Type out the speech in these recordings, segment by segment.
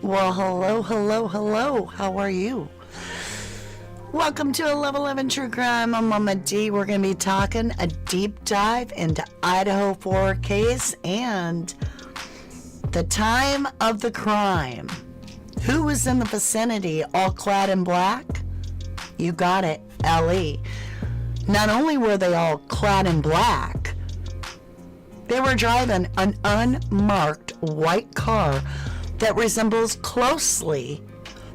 Well, hello, hello, hello. How are you? Welcome to a Level 11 True Crime. I'm Mama D. We're going to be talking a deep dive into Idaho Four case and the time of the crime. Who was in the vicinity, all clad in black? You got it, LE. Not only were they all clad in black, they were driving an unmarked white car that resembles closely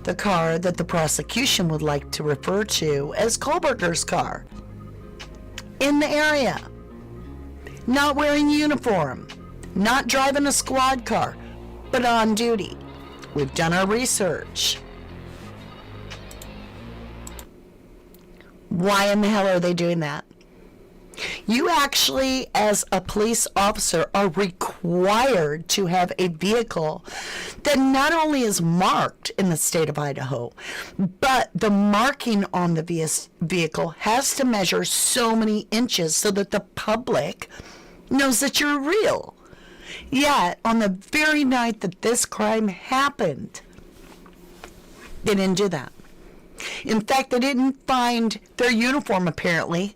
the car that the prosecution would like to refer to as Kohlberger's car. In the area, not wearing uniform, not driving a squad car, but on duty. We've done our research. Why in the hell are they doing that? You actually, as a police officer, are required to have a vehicle that not only is marked in the state of Idaho, but the marking on the vehicle has to measure so many inches so that the public knows that you're real. Yet, on the very night that this crime happened, they didn't do that. In fact, they didn't find their uniform, apparently.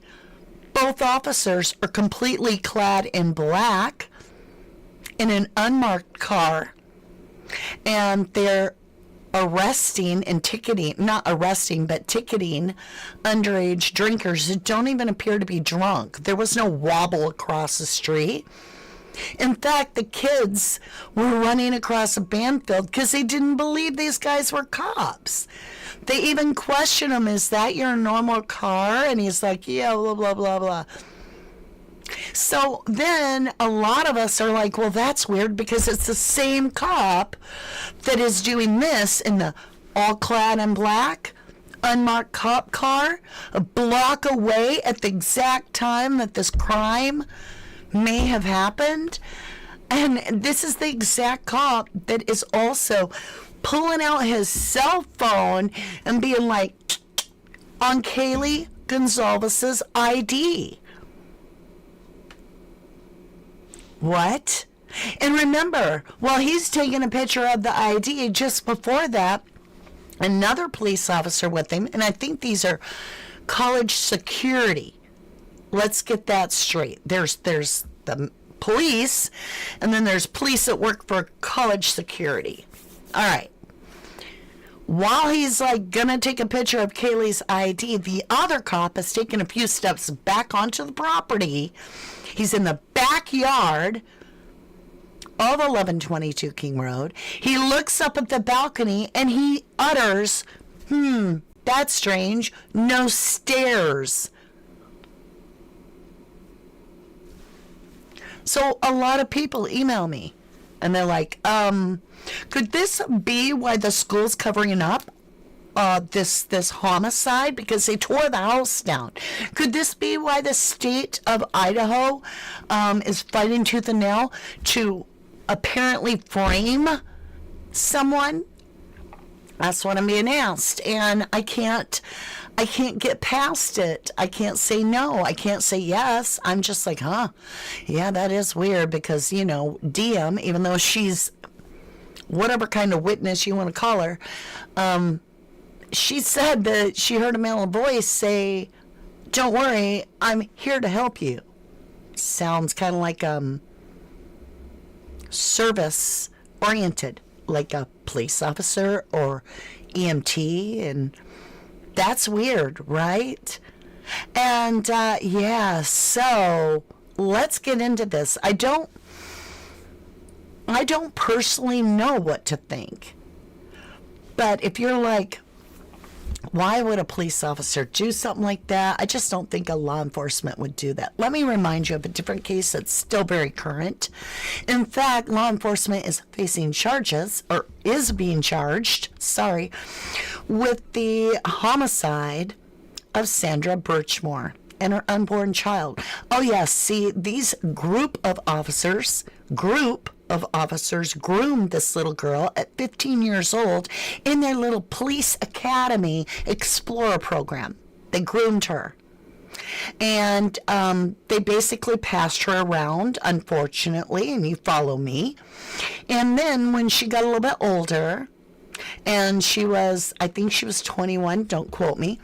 Both officers are completely clad in black in an unmarked car, and they're arresting and ticketing, not arresting, but ticketing underage drinkers who don't even appear to be drunk. There was no wobble across the street. In fact, the kids were running across a band field because they didn't believe these guys were cops. They even questioned him, is that your normal car? And he's like, yeah, blah, blah, blah, blah. So then a lot of us are like, well, that's weird because it's the same cop that is doing this in the all clad in black, unmarked cop car, a block away at the exact time that this crime may have happened. And this is the exact cop that is also pulling out his cell phone and being like, on Kaylee Gonzalez's ID. What? And remember, while he's taking a picture of the ID, just before that, another police officer with him, and I think these are college security. Let's get that straight. There's the police, and then there's police that work for college security. All right. While he's like gonna take a picture of Kaylee's ID, the other cop is taking a few steps back onto the property. He's in the backyard of 1122 King Road. He looks up at the balcony and he utters, that's strange, no stairs. So a lot of people email me and they're like, could this be why the school's covering up this homicide? Because they tore the house down. Could this be why the state of Idaho is fighting tooth and nail to apparently frame someone? That's what I'm being asked, and I can't get past it. I can't say no. I can't say yes. I'm just like, yeah, that is weird because, DM, even though she's whatever kind of witness you want to call her, she said that she heard a male voice say, don't worry, I'm here to help you. Sounds kind of like service oriented, like a police officer or EMT, and that's weird, right? And so let's get into this. I don't personally know what to think. But if you're like, why would a police officer do something like that? I just don't think a law enforcement would do that. Let me remind you of a different case that's still very current. In fact, law enforcement is facing charges, or is being charged, with the homicide of Sandra Birchmore and her unborn child. Oh yes, see, these group of officers groomed this little girl at 15 years old in their little police academy explorer program. They groomed her. And they basically passed her around, unfortunately, and you follow me. And then when she got a little bit older, and I think she was 21, don't quote me.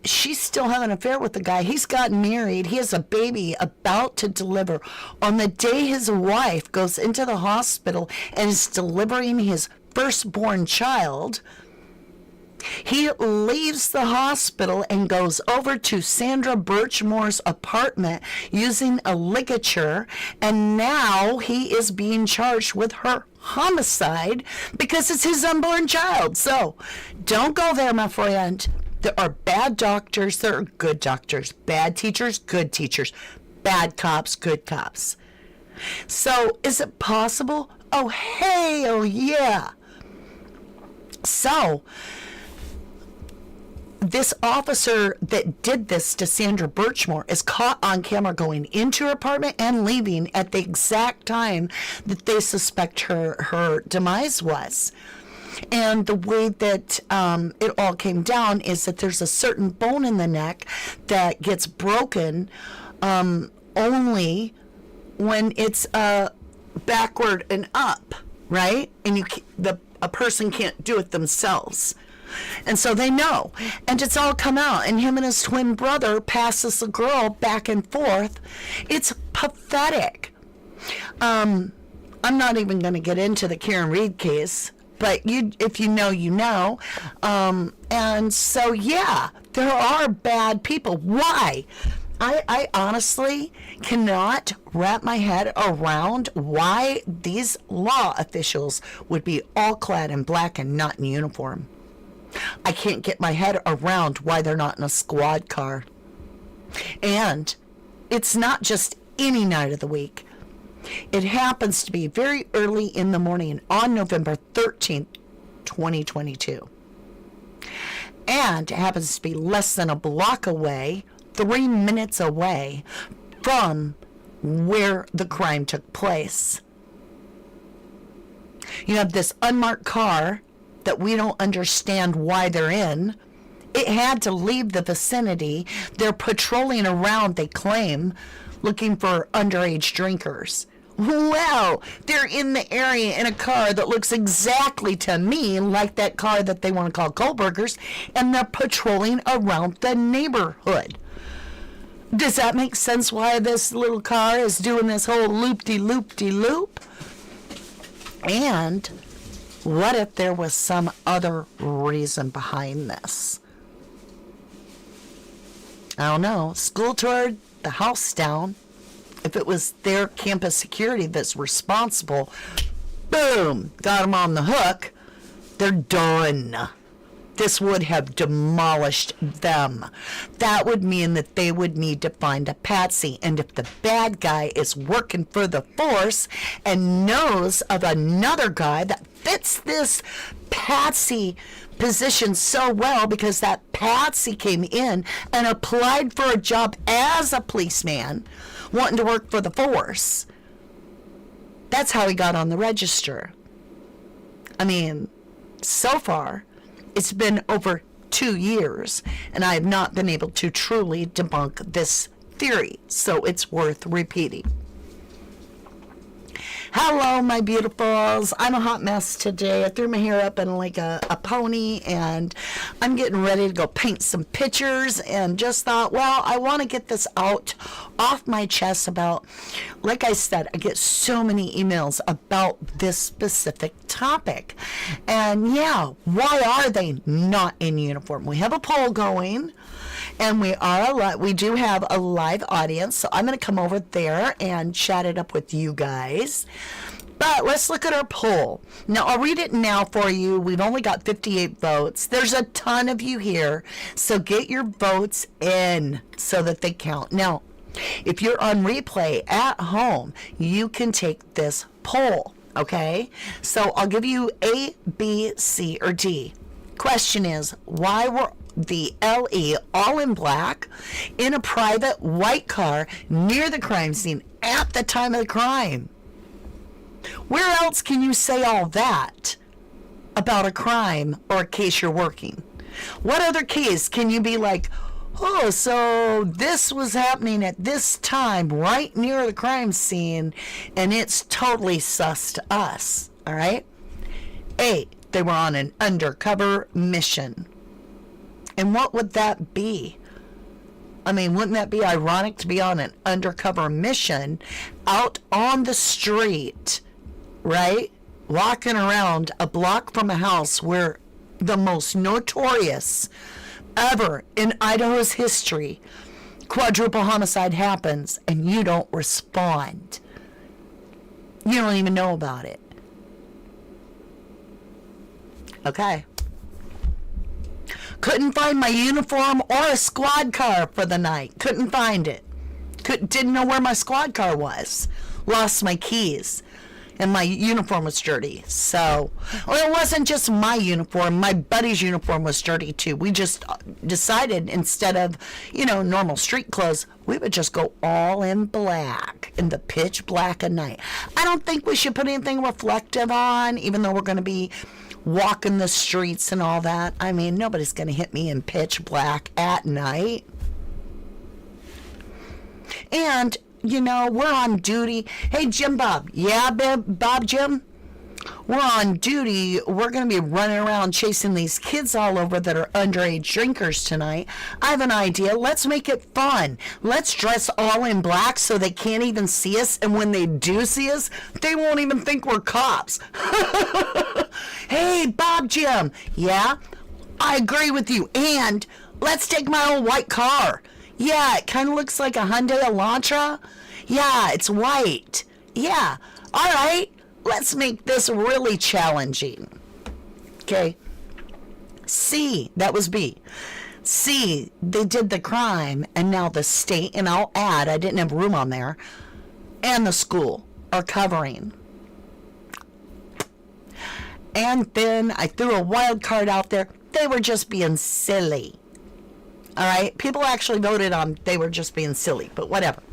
She's still having an affair with the guy. He's gotten married. He has a baby about to deliver. On the day his wife goes into the hospital and is delivering his firstborn child, he leaves the hospital and goes over to Sandra Birchmore's apartment using a ligature, and now he is being charged with her homicide because it's his unborn child. So don't go there, my friend. There are bad doctors, there are good doctors, bad teachers, good teachers, bad cops, good cops. So is it possible? Oh, hell yeah. So this officer that did this to Sandra Birchmore is caught on camera going into her apartment and leaving at the exact time that they suspect her demise was. And the way that it all came down is that there's a certain bone in the neck that gets broken only when it's backward and up, right? And a person can't do it themselves. And so they know. And it's all come out. And him and his twin brother passes the girl back and forth. It's pathetic. I'm not even going to get into the Karen Reed case. But if you know, you know. And so, yeah, there are bad people. Why? I honestly cannot wrap my head around why these law officials would be all clad in black and not in uniform. I can't get my head around why they're not in a squad car. And it's not just any night of the week. It happens to be very early in the morning on November 13th, 2022. And it happens to be less than a block away, 3 minutes away from where the crime took place. You have this unmarked car that we don't understand why they're in. It had to leave the vicinity. They're patrolling around, they claim, looking for underage drinkers. Well, they're in the area in a car that looks exactly to me like that car that they want to call Goldberger's, and they're patrolling around the neighborhood. Does that make sense why this little car is doing this whole loop-de-loop-de-loop? And what if there was some other reason behind this? I don't know. School toured the house down. If it was their campus security that's responsible, boom, got them on the hook. They're done. This would have demolished them. That would mean that they would need to find a patsy. And if the bad guy is working for the force and knows of another guy that fits this patsy position so well because that patsy came in and applied for a job as a policeman wanting to work for the force, that's how he got on the register. I mean, so far, it's been over 2 years, and I have not been able to truly debunk this theory, so it's worth repeating. Hello, my beautifuls. I'm a hot mess today. I threw my hair up in like a pony, and I'm getting ready to go paint some pictures, and just thought, well, I want to get this out off my chest about, like I said, I get so many emails about this specific topic. And yeah, why are they not in uniform? We have a poll going. And we do have a live audience, so I'm going to come over there and chat it up with you guys. But let's look at our poll. Now, I'll read it now for you. We've only got 58 votes. There's a ton of you here, so get your votes in so that they count. Now, if you're on replay at home, you can take this poll, okay? So I'll give you A, B, C, or D. Question is, why were the LE all in black in a private white car near the crime scene at the time of the crime? Where else can you say all that about a crime or a case you're working? What other case can you be like, oh, so this was happening at this time right near the crime scene and it's totally sus to us, all right? A, They were on an undercover mission. And what would that be? I mean, wouldn't that be ironic to be on an undercover mission out on the street, right? Walking around a block from a house where the most notorious ever in Idaho's history quadruple homicide happens, and you don't respond. You don't even know about it. Okay. Couldn't find my uniform or a squad car for the night. Couldn't find it. Didn't know where my squad car was. Lost my keys. And my uniform was dirty. So, well, it wasn't just my uniform. My buddy's uniform was dirty too. We just decided instead of, normal street clothes, we would just go all in black, in the pitch black of night. I don't think we should put anything reflective on, even though we're going to be walking the streets and all that. I mean, nobody's going to hit me in pitch black at night. And we're on duty. Hey, Jim Bob. Yeah, Bob Jim? We're on duty. We're going to be running around chasing these kids all over that are underage drinkers tonight. I have an idea. Let's make it fun. Let's dress all in black so they can't even see us. And when they do see us, they won't even think we're cops. Hey, Bob Jim. Yeah, I agree with you. And let's take my old white car. Yeah, it kind of looks like a Hyundai Elantra. Yeah, it's white. Yeah, all right. Let's make this really challenging. Okay. C, that was B. C, they did the crime, and now the state, and I'll add, I didn't have room on there, and the school are covering. And then I threw a wild card out there. They were just being silly. All right, people actually voted on they were just being silly, but whatever.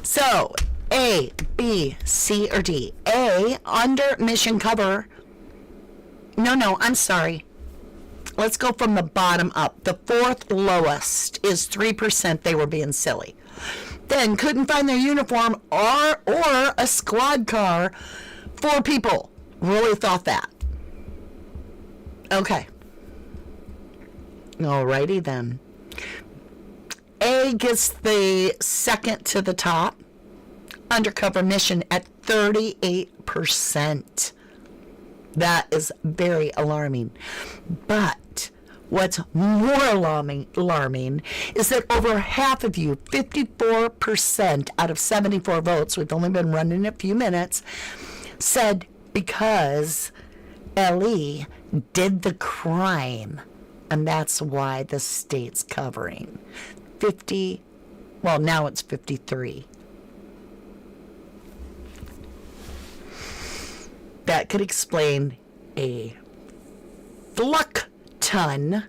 So, A, B, C, or D. A, under mission cover. No, I'm sorry. Let's go from the bottom up. The fourth lowest is 3% they were being silly. Then couldn't find their uniform or a squad car. 4 people really thought that. Okay. Alrighty then. A gets the second to the top. Undercover mission at 38%. That is very alarming. But what's more alarming is that over half of you, 54% out of 74 votes, we've only been running a few minutes, said because LE did the crime. And that's why the state's covering. Now it's 53. That could explain a ton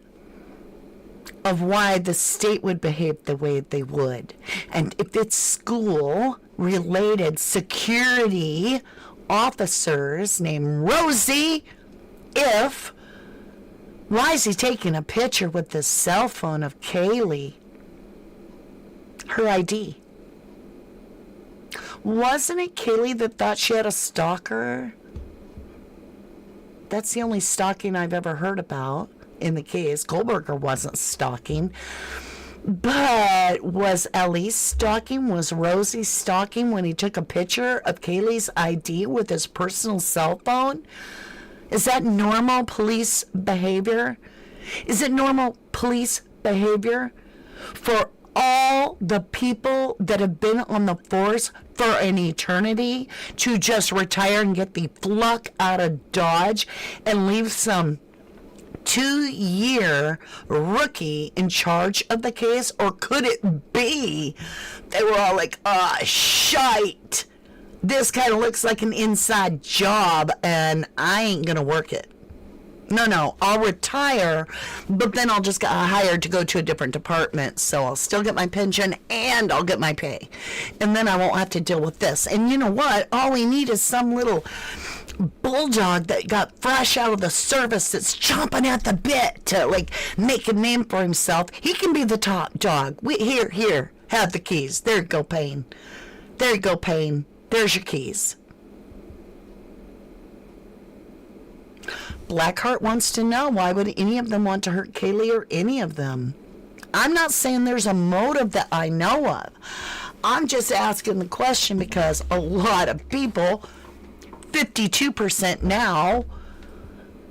of why the state would behave the way they would. And if it's school-related security officers named Rosie, why is he taking a picture with the cell phone of Kaylee? Her ID. Wasn't it Kaylee that thought she had a stalker? That's the only stalking I've ever heard about in the case. Goldberger wasn't stalking. But was Elise stalking? Was Rosie stalking when he took a picture of Kaylee's ID with his personal cell phone? Is that normal police behavior? Is it normal police behavior for all the people that have been on the force for an eternity to just retire and get the fluck out of Dodge and leave some 2-year rookie in charge of the case? Or could it be they were all like, shite. This kind of looks like an inside job and I ain't gonna work it. No, I'll retire, but then I'll just get hired to go to a different department. So I'll still get my pension and I'll get my pay. And then I won't have to deal with this. And you know what? All we need is some little bulldog that got fresh out of the service that's chomping at the bit to make a name for himself. He can be the top dog. Here, have the keys. There you go, Payne. There's your keys. Blackheart wants to know, why would any of them want to hurt Kaylee or any of them? I'm not saying there's a motive that I know of. I'm just asking the question because a lot of people, 52% now,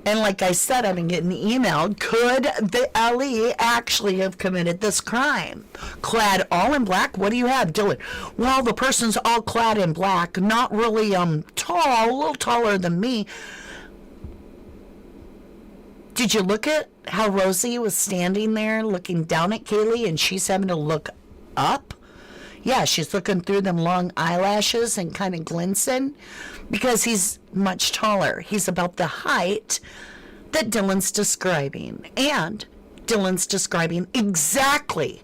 and like I said, I've been getting emailed, could the LE actually have committed this crime? Clad all in black? What do you have, Dylan? Well, the person's all clad in black, not really tall, a little taller than me. Did you look at how Rosie was standing there looking down at Kaylee and she's having to look up? Yeah, she's looking through them long eyelashes and kind of glistening because he's much taller. He's about the height that Dylan's describing. And Dylan's describing exactly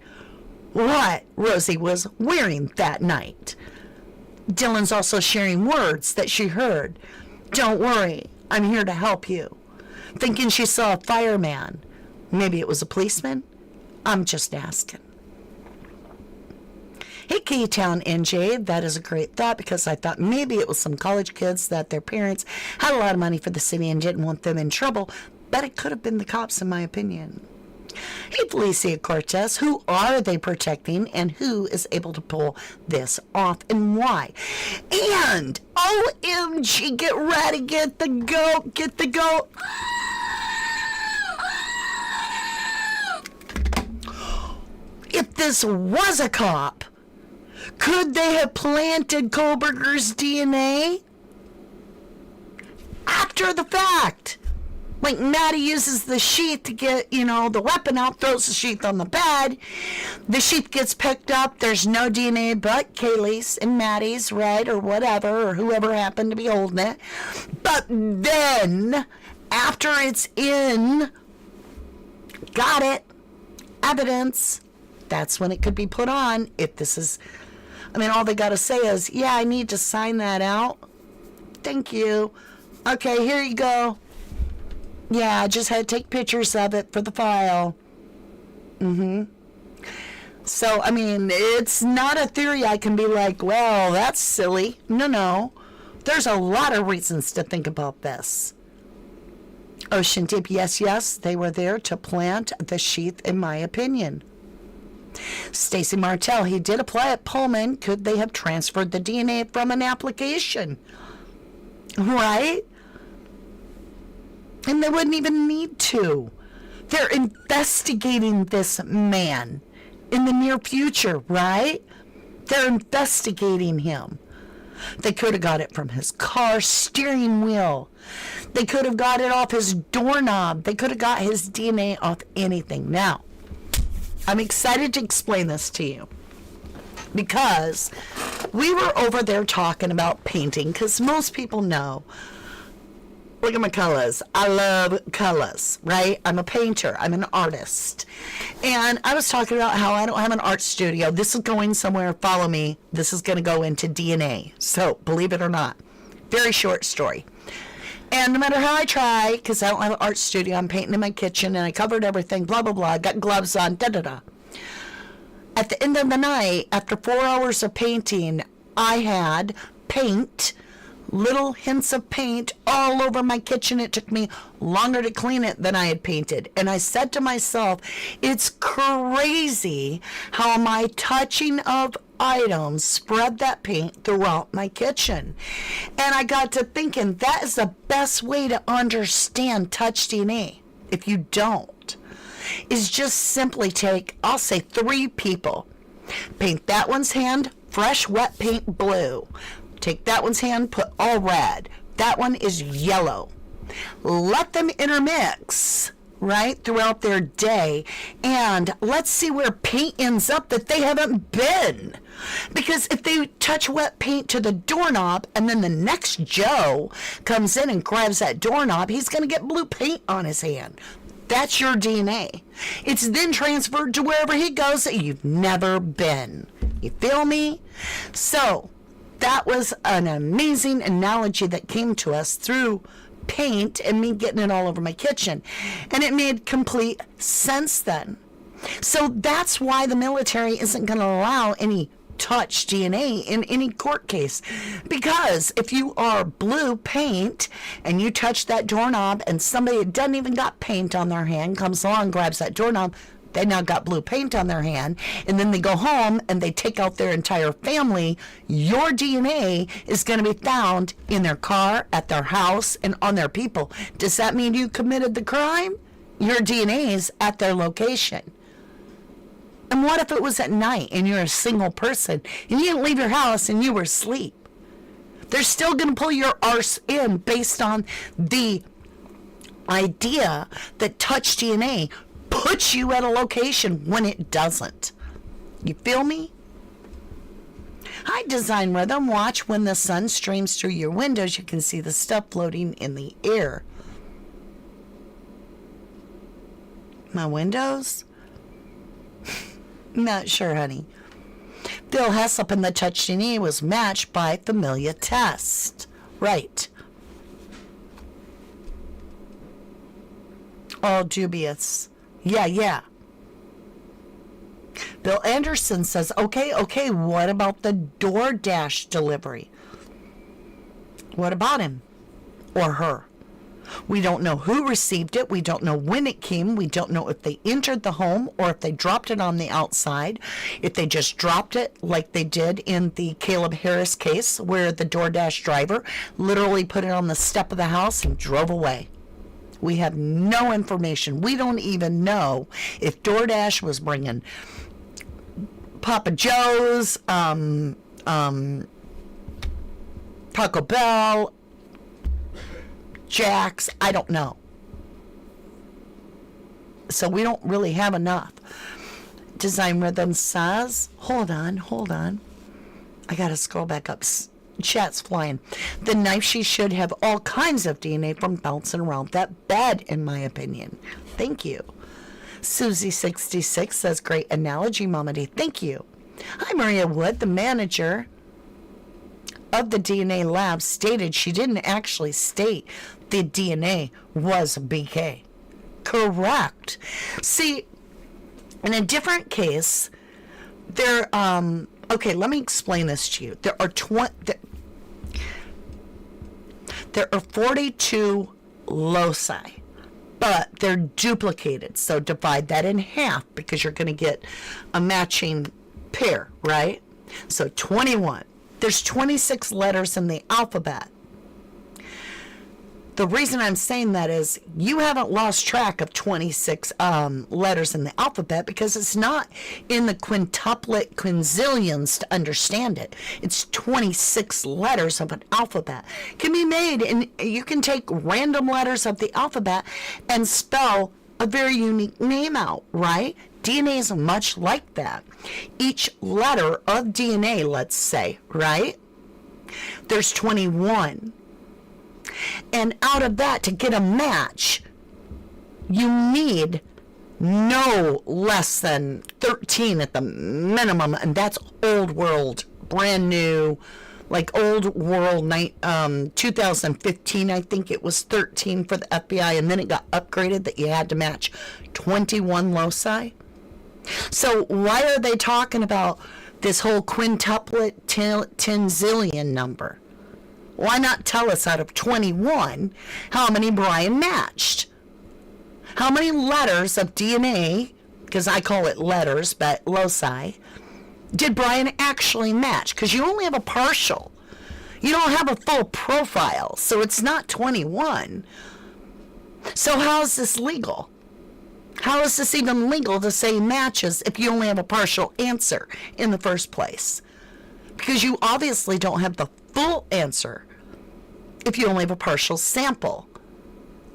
what Rosie was wearing that night. Dylan's also sharing words that she heard. Don't worry, I'm here to help you. Thinking she saw a fireman. Maybe it was a policeman? I'm just asking. Hey, K-Town NJ, that is a great thought because I thought maybe it was some college kids that their parents had a lot of money for the city and didn't want them in trouble, but it could have been the cops in my opinion. Hey, Felicia Cortez, who are they protecting and who is able to pull this off and why? And OMG, get ready, get the goat. If this was a cop, could they have planted Kohlberger's DNA after the fact? Like Maddie uses the sheath to get, the weapon out, throws the sheath on the bed. The sheath gets picked up. There's no DNA but Kaylee's and Maddie's, right? Or whatever, or whoever happened to be holding it. But then, after it's in, got it, evidence, that's when it could be put on. If this is, all they got to say is, yeah, I need to sign that out. Thank you. Okay, here you go. Yeah, I just had to take pictures of it for the file. So, it's not a theory I can be like, well, that's silly. No. There's a lot of reasons to think about this. Ocean Deep, yes, they were there to plant the sheath, in my opinion. Stacy Martell, he did apply at Pullman. Could they have transferred the DNA from an application? Right? And they wouldn't even need to. They're investigating this man in the near future, right? They're investigating him. They could have got it from his car steering wheel. They could have got it off his doorknob. They could have got his DNA off anything. Now, I'm excited to explain this to you because we were over there talking about painting because most people know, look at my colors. I love colors, right? I'm a painter. I'm an artist. And I was talking about how I don't have an art studio. This is going somewhere. Follow me. This is going to go into DNA. So, believe it or not, very short story. And no matter how I try, because I don't have an art studio, I'm painting in my kitchen, and I covered everything, blah, blah, blah. I got gloves on, da-da-da. At the end of the night, after 4 hours of painting, I had paint, little hints of paint all over my kitchen. It took me longer to clean it than I had painted. And I said to myself, it's crazy how my touching of items spread that paint throughout my kitchen. And I got to thinking, that is the best way to understand touch DNA. If you don't, is just simply take, I'll say 3 people, paint that one's hand fresh wet paint blue, take that one's hand, put all red, that one is yellow, let them intermix right throughout their day, and let's see where paint ends up that they haven't been. Because if they touch wet paint to the doorknob and then the next Joe comes in and grabs that doorknob, he's going to get blue paint on his hand. That's your DNA. It's then transferred to wherever he goes that you've never been. You feel me? So that was an amazing analogy that came to us through paint and me getting it all over my kitchen. And it made complete sense then. So that's why the military isn't going to allow any touch DNA in any court case. Because if you are blue paint and you touch that doorknob and somebody that doesn't even got paint on their hand comes along, grabs that doorknob, they now got blue paint on their hand, and then they go home and they take out their entire family, your DNA is going to be found in their car, at their house, and on their people. Does that mean you committed the crime? Your DNA is at their location. And what if it was at night and you're a single person and you didn't leave your house and you were asleep? They're still going to pull your arse in based on the idea that touch DNA puts you at a location when it doesn't. You feel me? Hi, Design Rhythm. Watch when the sun streams through your windows. You can see the stuff floating in the air. My windows? Not sure, honey. Phil Hessop in the touch DNA was matched by familia test. Right. All dubious. Yeah. Bill Anderson says, okay, what about the DoorDash delivery? What about him or her? We don't know who received it. We don't know when it came. We don't know if they entered the home or if they dropped it on the outside. If they just dropped it like they did in the Caleb Harris case where the DoorDash driver literally put it on the step of the house and drove away. We have no information. We don't even know if DoorDash was bringing Papa Joe's, Taco Bell, Jack's. I don't know. So we don't really have enough. Design Rhythm says, hold on. I got to scroll back up. Chat's flying. The knife, she should have all kinds of DNA from bouncing around that bed, in my opinion. Thank you. Susie66 says, great analogy, Mama D. Thank you. Hi, Maria Wood. The manager of the DNA lab stated she didn't actually state the DNA was BK. Correct. See, in a different case, there, okay, let me explain this to you. There are 42 loci, but they're duplicated. So divide that in half because you're going to get a matching pair, right? So 21. There's 26 letters in the alphabet. The reason I'm saying that is you haven't lost track of 26 letters in the alphabet because it's not in the quintuplet quinzillions to understand it. It's 26 letters of an alphabet. It can be made, and you can take random letters of the alphabet and spell a very unique name out, right? DNA is much like that. Each letter of DNA, let's say, right? There's 21. And out of that, to get a match, you need no less than 13 at the minimum, and that's old world, brand new, like old world 2015, I think it was 13 for the FBI, and then it got upgraded that you had to match 21 loci. So why are they talking about this whole quintuplet tenzillion number? Why not tell us out of 21 how many Brian matched? How many letters of DNA, because I call it letters, but loci, did Brian actually match? Because you only have a partial. You don't have a full profile, so it's not 21. So how is this legal? How is this even legal to say matches if you only have a partial answer in the first place? Because you obviously don't have the full answer if you only have a partial sample.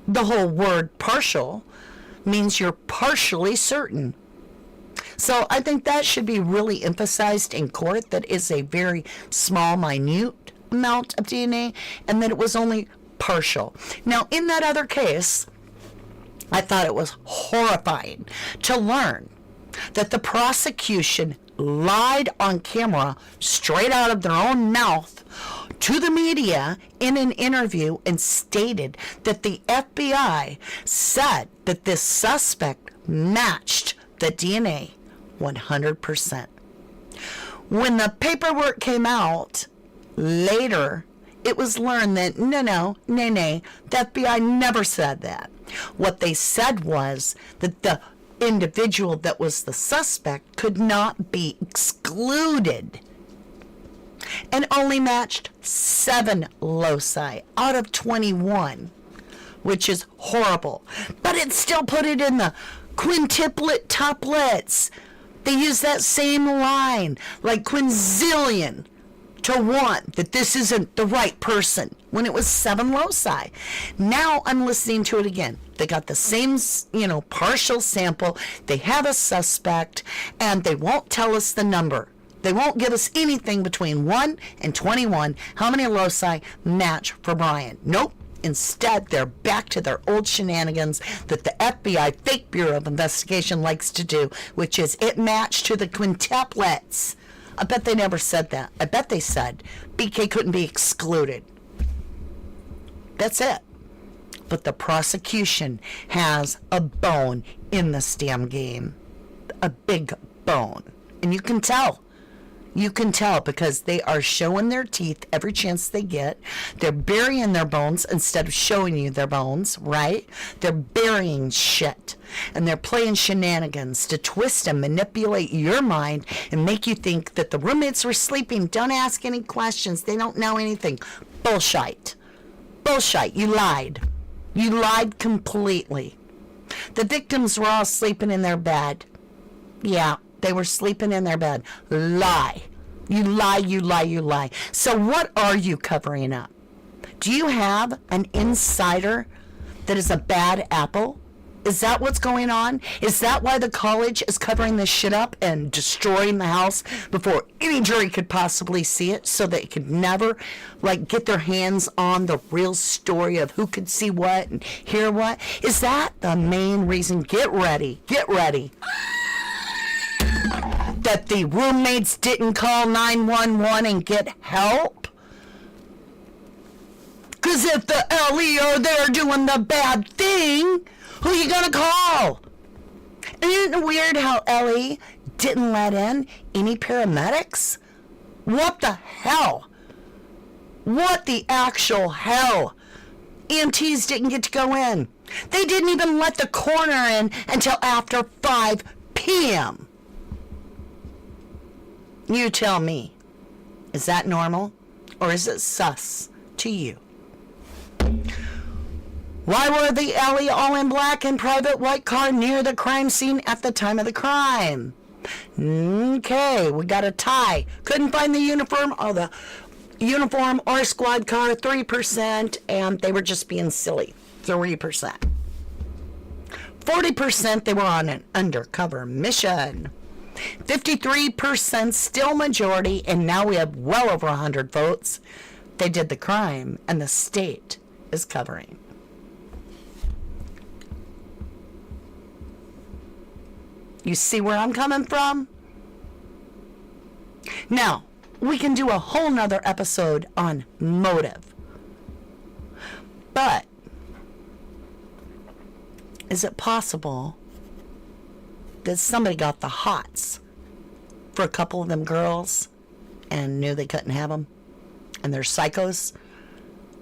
The whole word partial means you're partially certain. So I think that should be really emphasized in court, that is a very small, minute amount of DNA, and that it was only partial. Now, in that other case, I thought it was horrifying to learn that the prosecution lied on camera straight out of their own mouth to the media in an interview and stated that the FBI said that this suspect matched the DNA 100%. When the paperwork came out later, it was learned that no, the FBI never said that. What they said was that the individual that was the suspect could not be excluded, and only matched 7 loci out of 21, which is horrible. But it still put it in the quintuplet tuplets. They use that same line, like quinzillion to 1, that this isn't the right person, when it was 7 loci. Now I'm listening to it again. They got the same, partial sample. They have a suspect, and they won't tell us the number. They won't give us anything between 1 and 21. How many loci match for Brian? Nope. Instead, they're back to their old shenanigans that the FBI fake Bureau of Investigation likes to do, which is it matched to the quintuplets. I bet they never said that. I bet they said BK couldn't be excluded. That's it. But the prosecution has a bone in this damn game. A big bone. And you can tell. You can tell because they are showing their teeth every chance they get. They're burying their bones instead of showing you their bones, right? They're burying shit. And they're playing shenanigans to twist and manipulate your mind and make you think that the roommates were sleeping. Don't ask any questions. They don't know anything. Bullshit. Bullshit. You lied. You lied completely. The victims were all sleeping in their bed. Yeah. They were sleeping in their bed. Lie. You lie, you lie, you lie. So what are you covering up? Do you have an insider that is a bad apple? Is that what's going on? Is that why the college is covering this shit up and destroying the house before any jury could possibly see it, so they could never, get their hands on the real story of who could see what and hear what? Is that the main reason? Get ready. Get ready. That the roommates didn't call 911 and get help? Because if the LE are there doing the bad thing, who you gonna call? Isn't it weird how LE didn't let in any paramedics? What the hell? What the actual hell? EMTs didn't get to go in. They didn't even let the coroner in until after 5 p.m. You tell me, is that normal or is it sus to you? Why were the alley all in black and private white car near the crime scene at the time of the crime? Okay, we got a tie. Couldn't find the uniform or squad car, 3%, and they were just being silly, 3%. 40% they were on an undercover mission. 53% still majority, and now we have well over 100 votes. They did the crime, and the state is covering. You see where I'm coming from? Now, we can do a whole nother episode on motive. But, is it possible that somebody got the hots for a couple of them girls and knew they couldn't have them? And they're psychos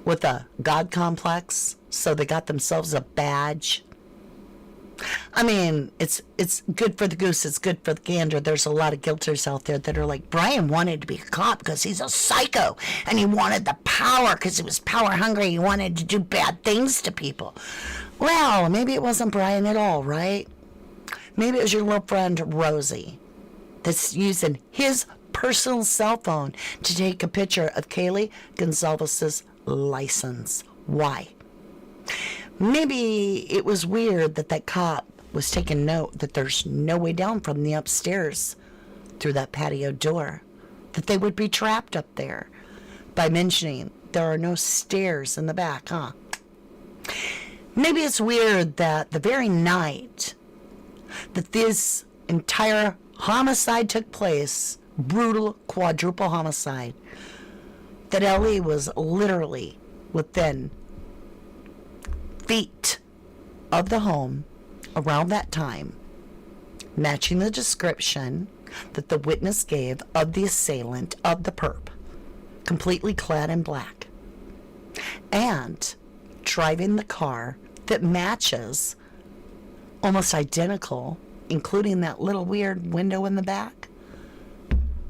with a God complex, so they got themselves a badge. I mean, it's good for the goose, it's good for the gander. There's a lot of guilters out there that are like, Brian wanted to be a cop because he's a psycho, and he wanted the power because he was power hungry. He wanted to do bad things to people. Well, maybe it wasn't Brian at all, right? Maybe it was your little friend Rosie that's using his personal cell phone to take a picture of Kaylee Gonzalez's license. Why? Maybe it was weird that cop was taking note that there's no way down from the upstairs through that patio door, that they would be trapped up there by mentioning there are no stairs in the back, huh? Maybe it's weird that the very night that this entire homicide took place, brutal quadruple homicide, that Ellie was literally within feet of the home around that time, matching the description that the witness gave of the assailant of the perp, completely clad in black, and driving the car that matches, almost identical, including that little weird window in the back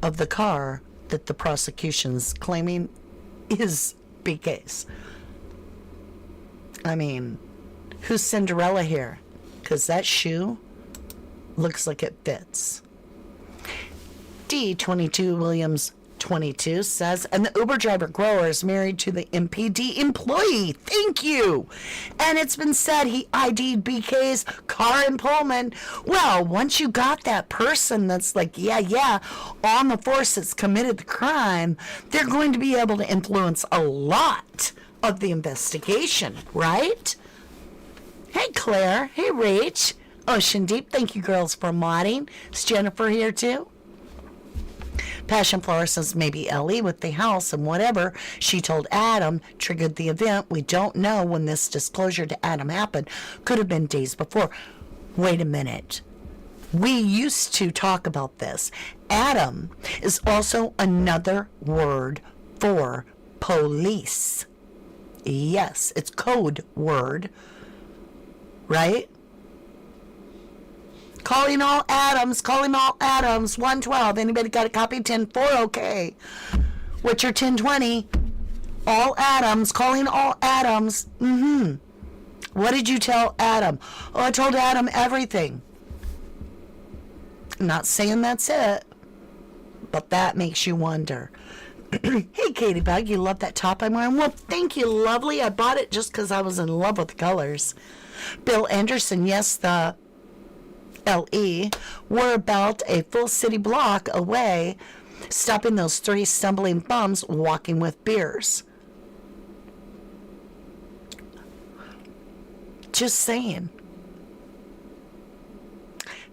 of the car that the prosecution's claiming is BK's. I mean, who's Cinderella here? Because that shoe looks like it fits. D22 Williams 22 says, and the Uber driver grower is married to the MPD employee. Thank you. And it's been said he ID'd BK's car in Pullman. Well, once you got that person that's like, yeah, on the force that's committed the crime, they're going to be able to influence a lot of the investigation, right? Hey, Claire. Hey, Rach. Ocean Deep. Thank you, girls, for modding. Is Jennifer here, too? Passion Flower says maybe Ellie with the house and whatever she told Adam triggered the event. We don't know when this disclosure to Adam happened. Could have been days before. Wait a minute. We used to talk about this. Adam is also another word for police. Yes, it's code word, right? Calling all Adams, 112. Anybody got a copy? 10-4, okay. What's your 1020? All Adams, calling all Adams. What did you tell Adam? Oh, I told Adam everything. I'm not saying that's it, but that makes you wonder. Hey, Katie Bug, you love that top I'm wearing? Well, thank you, lovely. I bought it just because I was in love with the colors. Bill Anderson, yes, the LE were about a full city block away, stopping those three stumbling bums walking with beers. Just saying.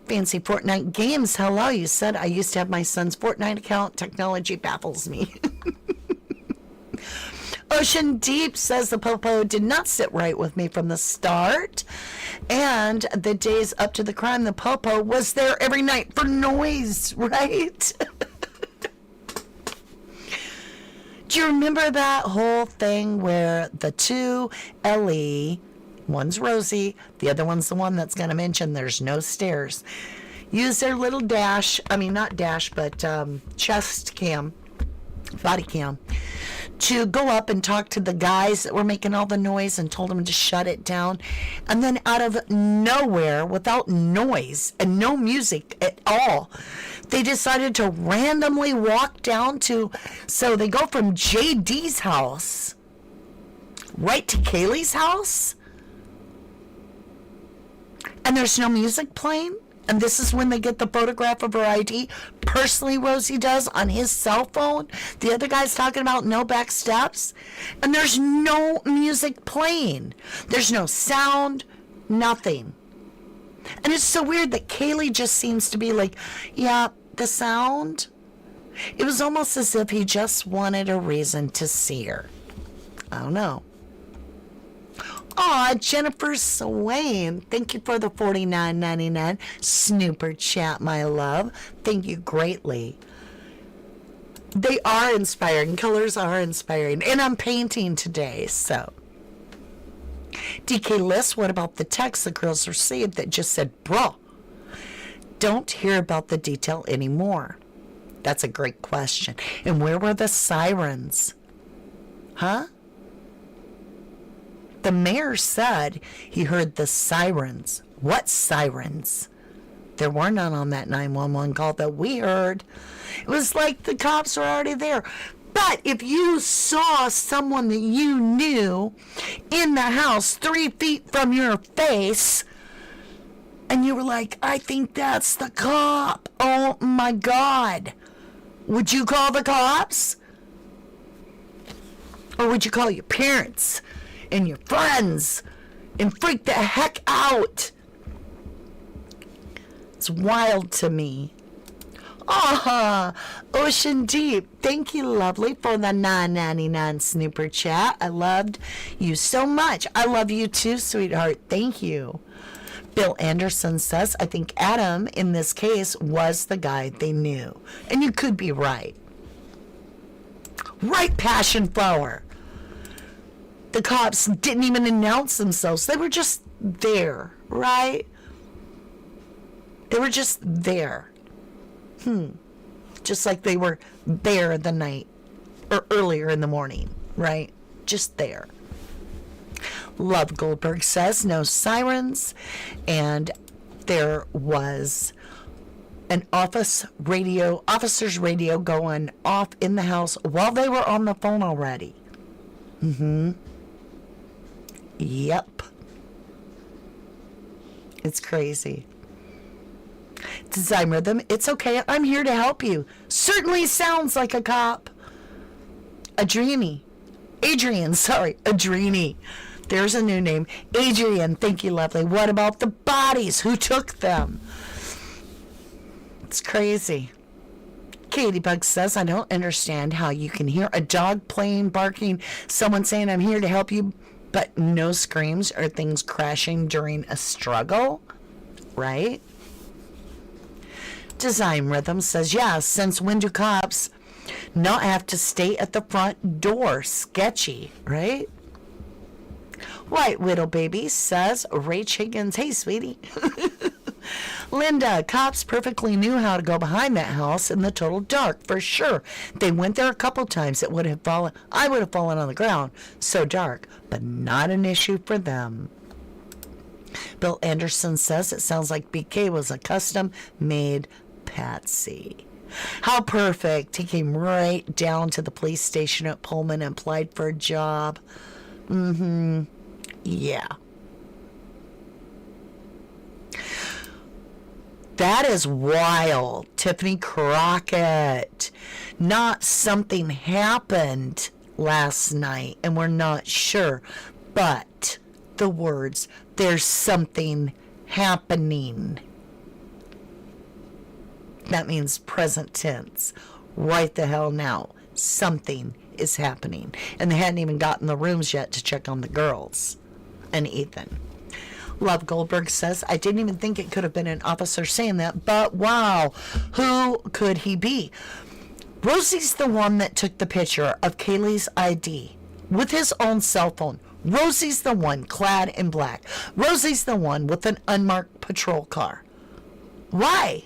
Fancy Fortnite games. Hello, you said I used to have my son's Fortnite account. Technology baffles me. Ocean Deep says the popo did not sit right with me from the start. And the days up to the crime, the popo was there every night for noise, right? Do you remember that whole thing where the two Ellie, one's Rosie, the other one's the one that's going to mention there's no stairs, use their little chest cam, body cam, to go up and talk to the guys that were making all the noise and told them to shut it down. And then out of nowhere, without noise and no music at all, they decided to randomly walk down to, so they go from JD's house right to Kaylee's house, and there's no music playing. And this is when they get the photograph of her ID. Personally, Rosie does on his cell phone. The other guy's talking about no back steps. And there's no music playing. There's no sound, nothing. And it's so weird that Kaylee just seems to be like, yeah, the sound. It was almost as if he just wanted a reason to see her. I don't know. Aw, Jennifer Swain, thank you for the $49.99 snooper chat, my love. Thank you greatly. They are inspiring. Colors are inspiring. And I'm painting today, so. DK List, what about the text the girls received that just said, bro? Don't hear about the detail anymore. That's a great question. And where were the sirens? Huh? The mayor said he heard the sirens. What sirens? There were none on that 911 call that we heard. It was like the cops were already there. But if you saw someone that you knew in the house 3 feet from your face, and you were like, I think that's the cop. Oh my God. Would you call the cops? Or would you call your parents and your friends and freak the heck out? It's wild to me. Ocean Deep, thank you, lovely, for the $9.99 snooper chat. I loved you so much. I love you too, sweetheart. Thank you. Bill Anderson says, I think Adam in this case was the guy they knew. And you could be right. Right, Passion Flower. The cops didn't even announce themselves. They were just there, right? They were just there. Just like they were there the night or earlier in the morning, right? Just there. Love Goldberg says no sirens, and there was an officer's radio going off in the house while they were on the phone already. Yep. It's crazy. Design Rhythm, it's okay. I'm here to help you. Certainly sounds like a cop. Adrini. There's a new name. Adrian, thank you, lovely. What about the bodies? Who took them? It's crazy. Katie Bug says, I don't understand how you can hear a dog playing, barking, someone saying, I'm here to help you, but no screams or things crashing during a struggle, right? Design Rhythm says, yeah, since when do cops not have to stay at the front door? Sketchy, right? White Widow Baby says, Rach Higgins, hey, sweetie. Linda, cops perfectly knew how to go behind that house in the total dark, for sure. They went there a couple times. I would have fallen on the ground. So dark, but not an issue for them. Bill Anderson says it sounds like BK was a custom-made patsy. How perfect. He came right down to the police station at Pullman and applied for a job. Yeah. That is wild. Tiffany Crockett. Not something happened last night and we're not sure. But the words, there's something happening. That means present tense. Right the hell now. Something is happening. And they hadn't even gotten the rooms yet to check on the girls and Ethan. Love Goldberg says, I didn't even think it could have been an officer saying that, but wow, who could he be? Rosie's the one that took the picture of Kaylee's ID with his own cell phone. Rosie's the one clad in black. Rosie's the one with an unmarked patrol car. Why?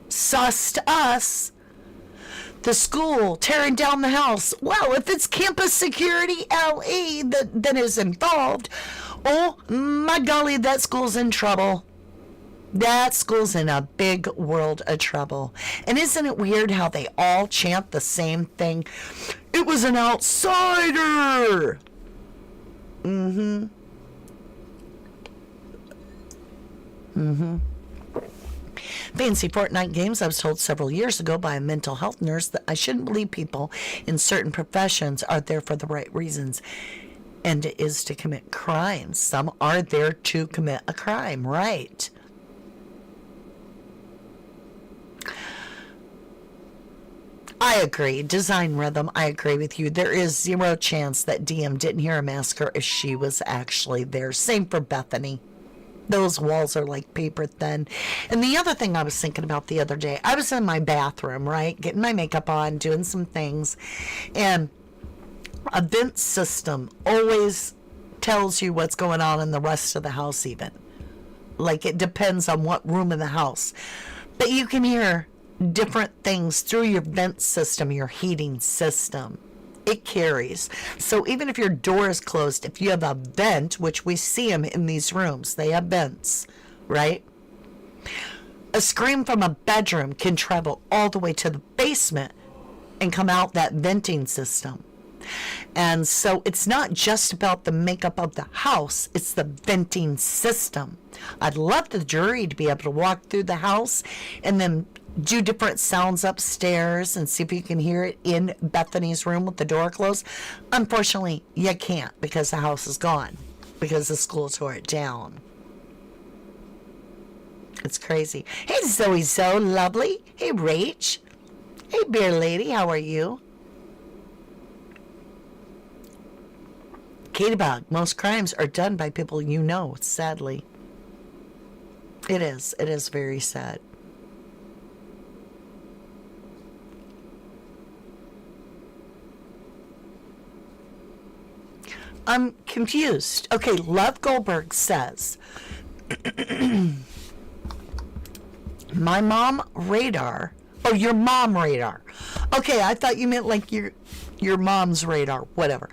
Sus to us. The school tearing down the house. Well, if it's campus security LE that is involved, oh my golly, that school's in trouble. That school's in a big world of trouble. And isn't it weird how they all chant the same thing? It was an outsider. Fancy Fortnite games. I was told several years ago by a mental health nurse that I shouldn't believe people in certain professions are there for the right reasons, and it is to commit crimes. Some are there to commit a crime, right? I agree. Design Rhythm, I agree with you. There is zero chance that DM didn't hear a massacre if she was actually there. Same for Bethany. Those walls are like paper thin. And the other thing I was thinking about the other day, I was in my bathroom, right, getting my makeup on, doing some things, and a vent system always tells you what's going on in the rest of the house even. Like, it depends on what room in the house. But you can hear different things through your vent system, your heating system. It carries. So even if your door is closed, if you have a vent, which we see them in these rooms, they have vents, right? A scream from a bedroom can travel all the way to the basement and come out that venting system. And so it's not just about the makeup of the house, it's the venting system. I'd love the jury to be able to walk through the house and then do different sounds upstairs and see if you can hear it in Bethany's room with the door closed. Unfortunately, you can't because the house is gone, because the school tore it down. It's crazy. Hey, Zoe, so lovely. Hey, Rach. Hey, Beer Lady, how are you? Katie Bog, most crimes are done by people you know, sadly. It is. It is very sad. I'm confused. Okay, Love Goldberg says, my mom radar. Oh, your mom radar. Okay, I thought you meant like your mom's radar. Whatever.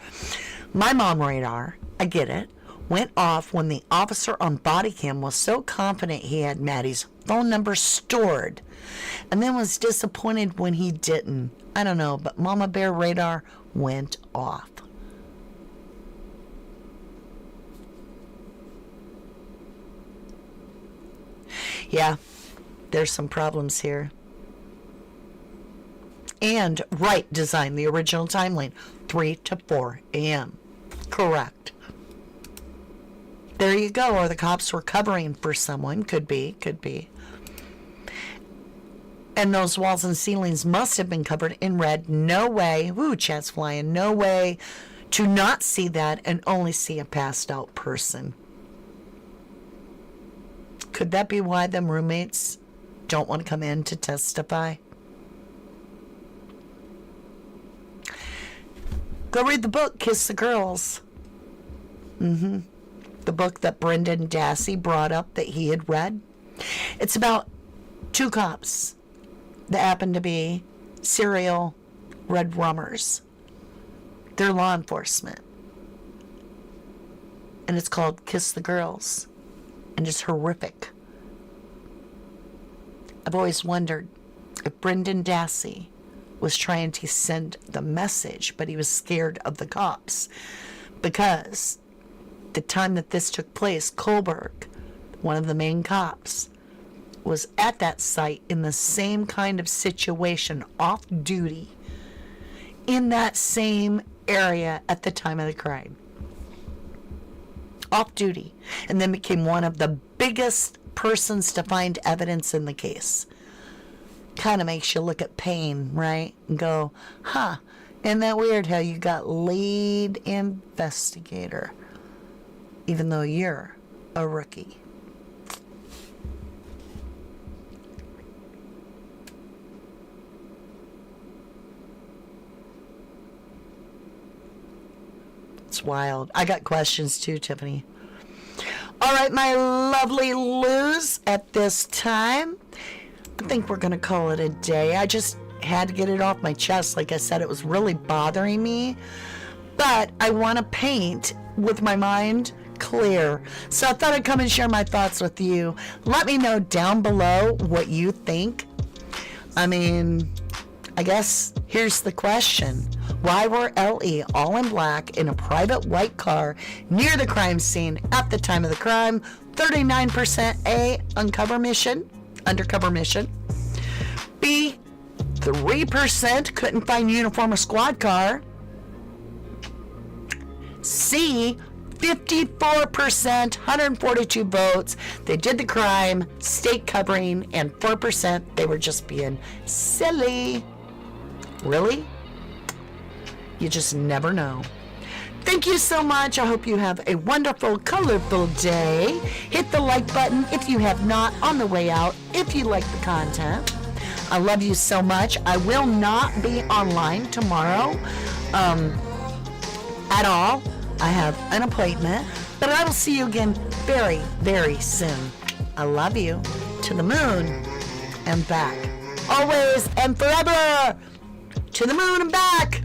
My mom radar, I get it, went off when the officer on body cam was so confident he had Maddie's phone number stored, and then was disappointed when he didn't. I don't know, but Mama Bear radar went off. Yeah, there's some problems here. And right design, the original timeline, 3 to 4 a.m. Correct. There you go. Or the cops were covering for someone. Could be. And those walls and ceilings must have been covered in red. No way. Woo, chat's flying. No way to not see that and only see a passed out person. Could that be why them roommates don't want to come in to testify? Go read the book, Kiss the Girls. The book that Brendan Dassey brought up that he had read. It's about two cops that happen to be serial red rummers. They're law enforcement. And it's called Kiss the Girls. And it's horrific. I've always wondered if Brendan Dassey was trying to send the message, but he was scared of the cops. Because the time that this took place, Kohlberg, one of the main cops, was at that site in the same kind of situation, off duty, in that same area at the time of the crime. Off duty, and then became one of the biggest persons to find evidence in the case. Kind of makes you look at Payne, right? And go, huh, isn't that weird how you got lead investigator, even though you're a rookie? It's wild. I got questions too, Tiffany. All right, my lovely Luz, at this time, I think we're going to call it a day. I just had to get it off my chest. Like I said, it was really bothering me. But I want to paint with my mind clear. So I thought I'd come and share my thoughts with you. Let me know down below what you think. I mean, I guess here's the question. Why were LE all in black in a private white car near the crime scene at the time of the crime? 39% A, undercover mission. B, 3% couldn't find uniform or squad car. C, 54%, 142 votes. They did the crime, state covering, and 4% they were just being silly. Really? You just never know. Thank you so much. I hope you have a wonderful, colorful day. Hit the like button if you have not on the way out, if you like the content. I love you so much. I will not be online tomorrow at all. I have an appointment, but I will see you again very, very soon. I love you. To the moon and back. Always and forever. To the moon and back.